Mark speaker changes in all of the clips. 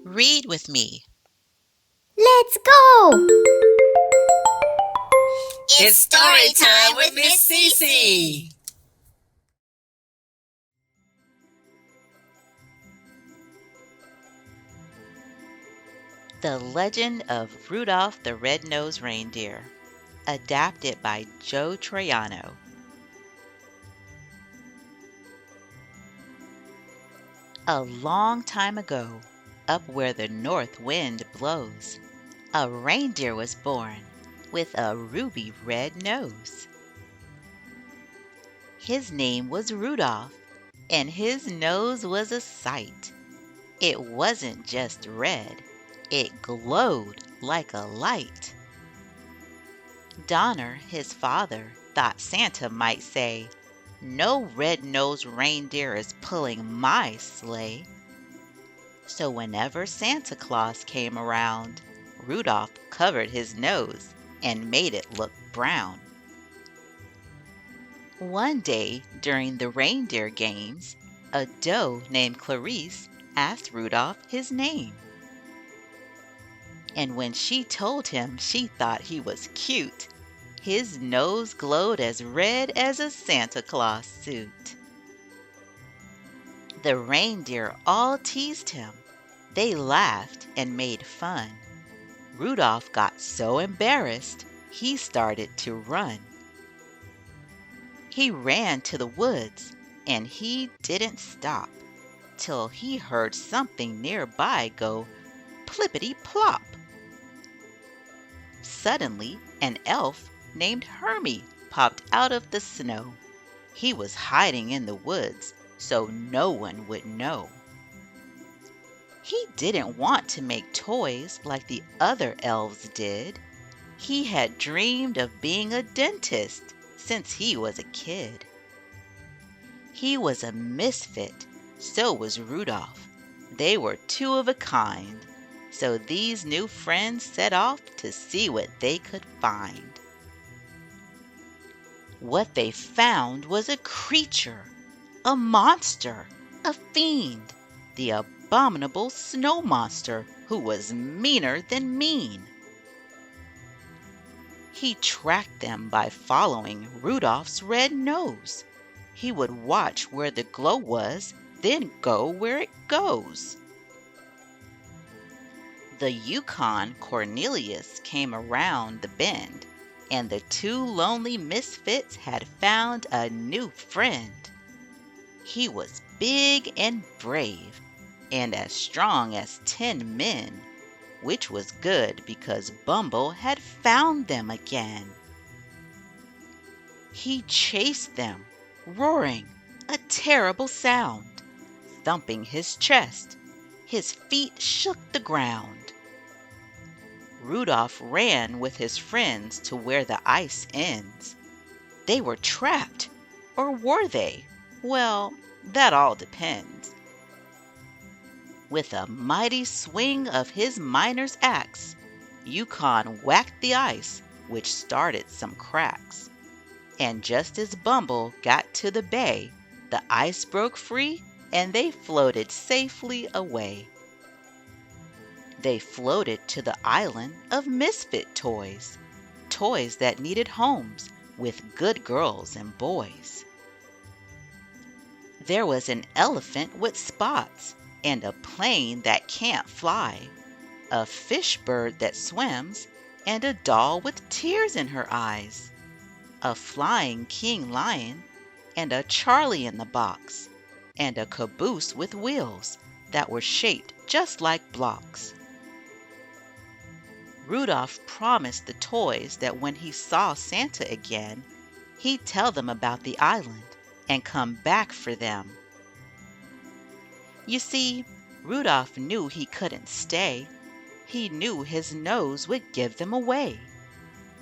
Speaker 1: Read with me.
Speaker 2: Let's go!
Speaker 3: It's story time with Miss Cece.
Speaker 1: The Legend of Rudolph the Red-Nosed Reindeer, adapted by Joe Troiano. A long time ago, up where the north wind blows, a reindeer was born with a ruby red nose. His name was Rudolph, and his nose was a sight. It wasn't just red, it glowed like a light. Donner, his father, thought Santa might say, "No red-nosed reindeer is pulling my sleigh." So whenever Santa Claus came around, Rudolph covered his nose and made it look brown. One day during the reindeer games, a doe named Clarice asked Rudolph his name. And when she told him she thought he was cute, his nose glowed as red as a Santa Claus suit. The reindeer all teased him. They laughed and made fun. Rudolph got so embarrassed, he started to run. He ran to the woods, and he didn't stop till he heard something nearby go plippity-plop. Suddenly, an elf named Hermie popped out of the snow. He was hiding in the woods so no one would know. He didn't want to make toys like the other elves did. He had dreamed of being a dentist since he was a kid. He was a misfit, so was Rudolph. They were two of a kind, so these new friends set off to see what they could find. What they found was a creature, a monster, a fiend, the abominable snow monster who was meaner than mean. He tracked them by following Rudolph's red nose. He would watch where the glow was, then go where it goes. The Yukon Cornelius came around the bend, and the two lonely misfits had found a new friend. He was big and brave, and as strong as 10 men, which was good because Bumble had found them again. He chased them, roaring, a terrible sound, thumping his chest. His feet shook the ground. Rudolph ran with his friends to where the ice ends. They were trapped, or were they? Well, that all depends. With a mighty swing of his miner's axe, Yukon whacked the ice, which started some cracks. And just as Bumble got to the bay, the ice broke free and they floated safely away. They floated to the island of misfit toys, toys that needed homes with good girls and boys. There was an elephant with spots and a plane that can't fly, a fish bird that swims, and a doll with tears in her eyes, a flying king lion, and a Charlie in the box, and a caboose with wheels that were shaped just like blocks. Rudolph promised the toys that when he saw Santa again, he'd tell them about the island and come back for them. You see, Rudolph knew he couldn't stay. He knew his nose would give them away.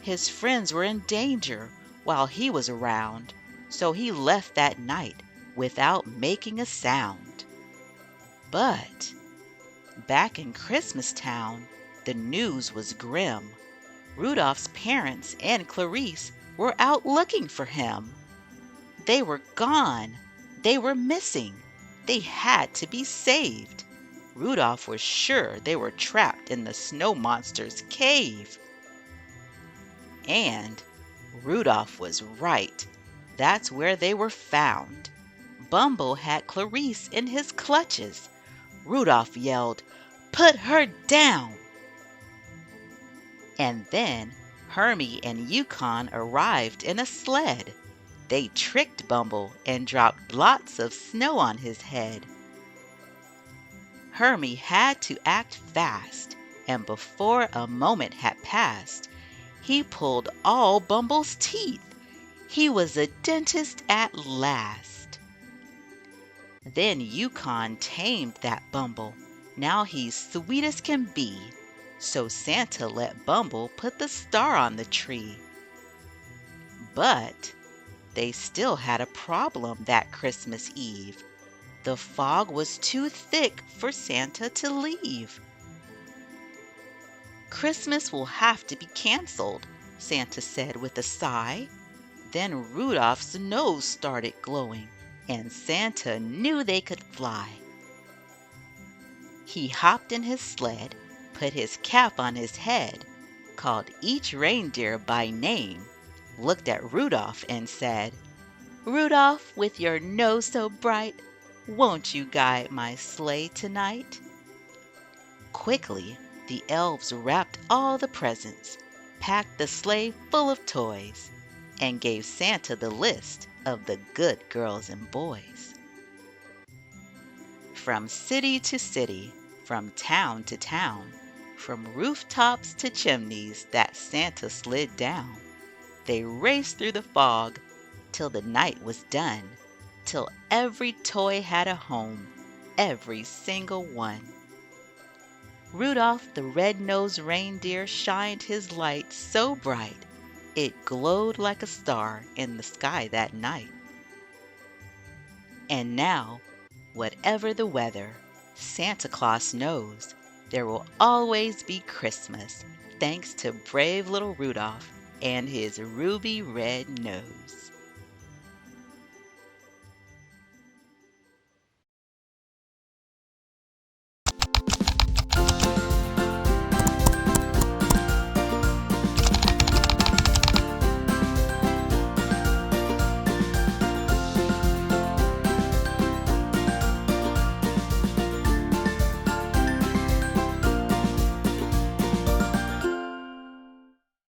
Speaker 1: His friends were in danger while he was around, so he left that night without making a sound. But back in Christmas Town, the news was grim. Rudolph's parents and Clarice were out looking for him. They were gone. They were missing. They had to be saved. Rudolph was sure they were trapped in the snow monster's cave. And Rudolph was right. That's where they were found. Bumble had Clarice in his clutches. Rudolph yelled, "Put her down!" And then Hermie and Yukon arrived in a sled. They tricked Bumble and dropped lots of snow on his head. Hermie had to act fast, and before a moment had passed, he pulled all Bumble's teeth. He was a dentist at last. Then Yukon tamed that Bumble. Now he's sweet as can be. So Santa let Bumble put the star on the tree. But they still had a problem that Christmas Eve. The fog was too thick for Santa to leave. "Christmas will have to be canceled," Santa said with a sigh. Then Rudolph's nose started glowing, and Santa knew they could fly. He hopped in his sled, put his cap on his head, called each reindeer by name, looked at Rudolph and said, "Rudolph, with your nose so bright, won't you guide my sleigh tonight?" Quickly, the elves wrapped all the presents, packed the sleigh full of toys, and gave Santa the list of the good girls and boys. From city to city, from town to town, from rooftops to chimneys that Santa slid down, they raced through the fog till the night was done, till every toy had a home, every single one. Rudolph the Red-Nosed Reindeer shined his light so bright it glowed like a star in the sky that night. And now, whatever the weather, Santa Claus knows there will always be Christmas thanks to brave little Rudolph and his ruby red nose.